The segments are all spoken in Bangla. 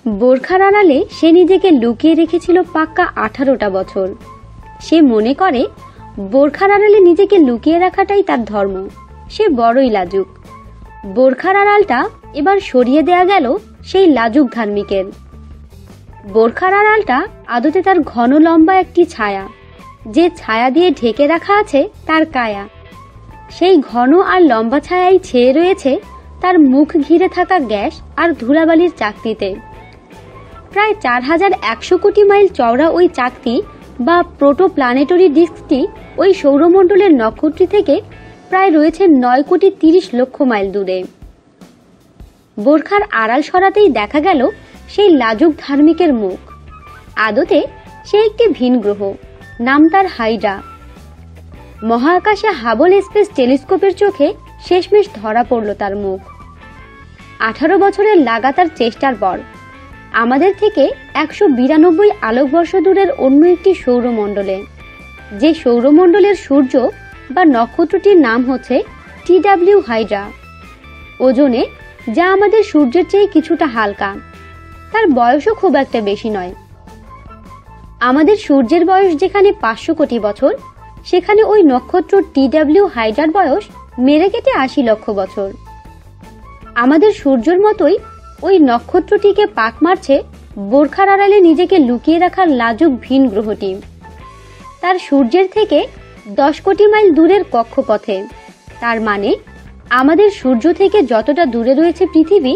বোরখার আড়ালে সে নিজেকে লুকিয়ে রেখেছিল পাক্কা 18টা বছর। সে মনে করে বোরখার আড়ালে নিজেকে লুকিয়ে রাখাটাই তার ধর্ম। সে বড়ই লাজুক। বোরখার আড়ালটা এবার সরিয়ে দেয়া গেল সেই লাজুক ধার্মিকের। বোরখার আড়ালটা আদতে তার ঘন লম্বা একটি ছায়া, যে ছায়া দিয়ে ঢেকে রাখা আছে তার কায়া। সেই ঘন আর লম্বা ছায়াই ছেয়ে রয়েছে তার মুখ ঘিরে থাকা গ্যাস আর ধুলাবালির চাকতিতে। প্রায় 4100 কোটি মাইল চওড়া ওই চাকতি বা প্রোটোপ্ল্যানেটরি ডিস্কটি ওই সৌরমণ্ডলের নক্ষত্রী থেকে প্রায় রয়েছে 9 কোটি 30 লক্ষ মাইল দূরে। বোরখার আড়াল সরাতেই দেখা গেল সেই লাজুক ধার্মিকের মুখ। আদতে সে একটি ভিন গ্রহ, নাম তার হাইড্রা। মহাকাশে হাবল স্পেস টেলিস্কোপের চোখে শেষমেশ ধরা পড়ল তার মুখ। 18 বছরের লাগাতার চেষ্টার পর আমাদের থেকে 192 আলোকবর্ষ দূরের অন্য একটি সৌরমণ্ডলে, যে সৌরমণ্ডলের সূর্য বা নক্ষত্রটির নাম হচ্ছে TW হাইড্রা, ওজনে যা আমাদের সূর্যের চেয়ে কিছুটা হালকা। তার বয়সও খুব একটা বেশি নয়। আমাদের সূর্যের বয়স যেখানে 500 কোটি বছর, সেখানে ওই নক্ষত্র TW হাইড্রার বয়স মেরে কেটে 80 লক্ষ বছর। আমাদের সূর্যের মতোই ওই নক্ষত্রটিকে পাক মারছে বোরখার আড়ালে নিজেকে লুকিয়ে রাখার লাজুক ভিন গ্রহটি। তার সূর্যের থেকে 10 কোটি মাইল দূরের কক্ষপথে। তার মানে আমাদের সূর্য থেকে যতটা দূরে রয়েছে পৃথিবী,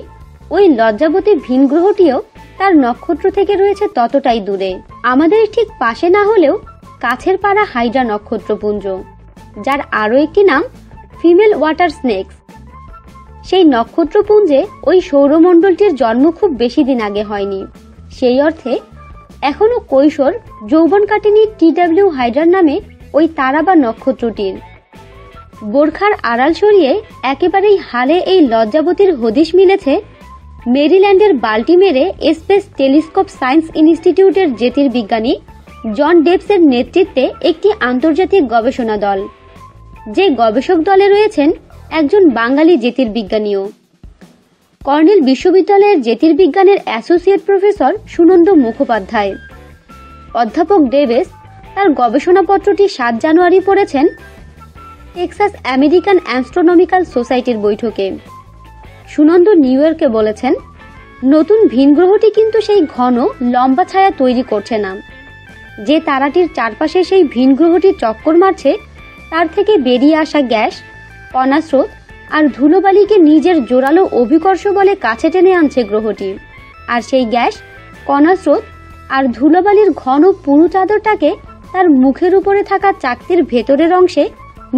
ওই লজ্জাবতী ভিন গ্রহটিও তার নক্ষত্র থেকে রয়েছে ততটাই দূরে। আমাদের ঠিক পাশে না হলেও কাছের পাড়া হাইড্রা নক্ষত্রপুঞ্জ, যার আরও একটি নাম ফিমেল ওয়াটার স্নেকস। সেই নক্ষত্রপুঞ্জে ওই সৌরমণ্ডলটির জন্ম খুব বেশি দিন আগে হয়নি। সেই অর্থে এখনো কৈশোর যৌবন কাটেনি TW হাইড্রার নামে ওই তারা বা নক্ষত্রটির। বোরখার আড়াল সরিয়ে একেবারেই হালে এই লজ্জাবতীর হদিশ মিলেছে মেরিল্যান্ডের বাল্টিমেরে স্পেস টেলিস্কোপ সায়েন্স ইনস্টিটিউটের জ্যোতির্বিজ্ঞানী জন ডেভসের নেতৃত্বে একটি আন্তর্জাতিক গবেষণা দল, যে গবেষক দলে রয়েছেন একজন বাঙালি জ্যোতির্বিজ্ঞানীও। কর্নেল বিশ্ববিদ্যালয়ের জ্যোতির্বিজ্ঞানের অ্যাসোসিয়েট প্রফেসর সুনন্দ মুখোপাধ্যায়। অধ্যাপক ডেভিস তার গবেষণাপত্রটি 7 জানুয়ারি পড়েছেন টেক্সাস আমেরিকান অ্যাস্ট্রোনমিক্যাল সোসাইটির বৈঠকে। সুনন্দ নিউ ইয়র্কে বলেছেন, নতুন ভিন গ্রহটি কিন্তু সেই ঘন লম্বা ছায়া তৈরি করছে না। যে তারাটির চারপাশে সেই ভিন গ্রহটি চক্কর মারছে, তার থেকে বেরিয়ে আসা গ্যাস, কণাস্রোত আর ধুলোবালিকে নিজের জোরালো অভিকর্ষ বলে কাছে টেনে আনছে গ্রহটি। আর সেই গ্যাস, কণাস্রোত আর ধুলোবালির ঘন পুরু চাদরটাকে তার মুখের উপরে থাকা চাকতির ভেতরের অংশে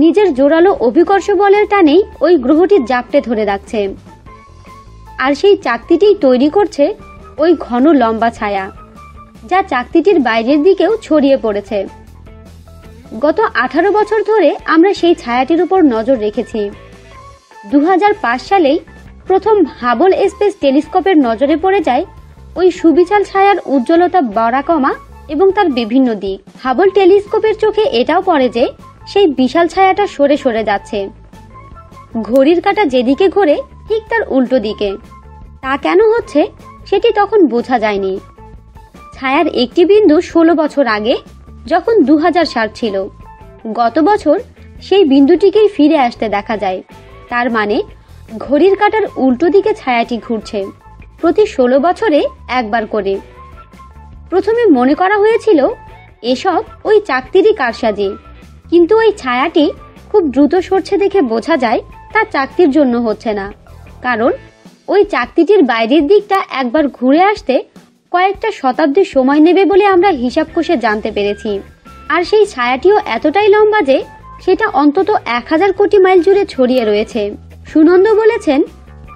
নিজের জোরালো অভিকর্ষ বলের টানেই ওই গ্রহটি জাপটে ধরে রাখছে। আর সেই চাকতিটিই তৈরি করছে ওই ঘন লম্বা ছায়া, যা চাকতিটির বাইরের দিকেও ছড়িয়ে পড়েছে। গত 18 বছর ধরে আমরা সেই ছায়াটির উপর নজর রেখেছি। 2005 সালেই প্রথম হাবল স্পেস টেলিস্কোপের নজরে পড়ে যায় ওই সুবিশাল ছায়ার উজ্জ্বলতা বাড়া কমা এবং তার বিভিন্ন দিক। হাবল টেলিস্কোপের চোখে এটাও পড়ে যে সেই বিশাল ছায়াটা সরে সরে যাচ্ছে। ঘড়ির কাঁটা যেদিকে ঘোরে ঠিক তার উল্টো দিকে। তা কেন হচ্ছে সেটি তখন বোঝা যায়নি। ছায়ার একটি বিন্দু 16 বছর আগে, যখন 2000 সাল ছিল, গত বছর সেই বিন্দুটিকেই ফিরে আসতে দেখা যায়। তার মানে ঘড়ির কাঁটার উল্টো দিকে ছায়াটি ঘুরছে, প্রতি 16 বছরে একবার করে। প্রথমে মনে করা হয়েছিল এসব ওই চাকতিরই কারসাজি, কিন্তু ওই ছায়াটি খুব দ্রুত সরছে দেখে বোঝা যায় তা চাকতির জন্য হচ্ছে না, কারণ ওই চাকতিটির বাইরের দিকটা একবার ঘুরে আসতে কয়েকটা শতাব্দী সময় নেবে বলে আমরা হিসাব কষে জানতে পেরেছি। আর সেই ছায়াটিও এতটাই লম্বা যে সেটা অন্তত 1000 কোটি মাইল জুড়ে ছড়িয়ে রয়েছে। সুনন্দ বলেছেন,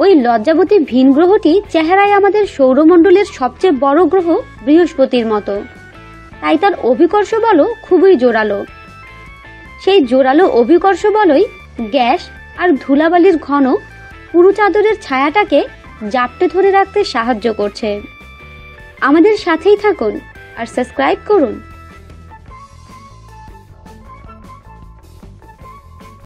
ওই লজ্জাবতী ভিন গ্রহটি চেহারায় আমাদের সৌরমণ্ডলের সবচেয়ে বড় গ্রহ বৃহস্পতির মতো, তাই তার অভিকর্ষ বলও খুবই জোরালো। সেই জোরালো অভিকর্ষ বলই গ্যাস আর ধুলাবালির ঘন পুরু চাদরের ছায়াটাকে জাপটে ধরে রাখতে সাহায্য করছে। আমাদের সাথেই থাকুন আর সাবস্ক্রাইব করুন।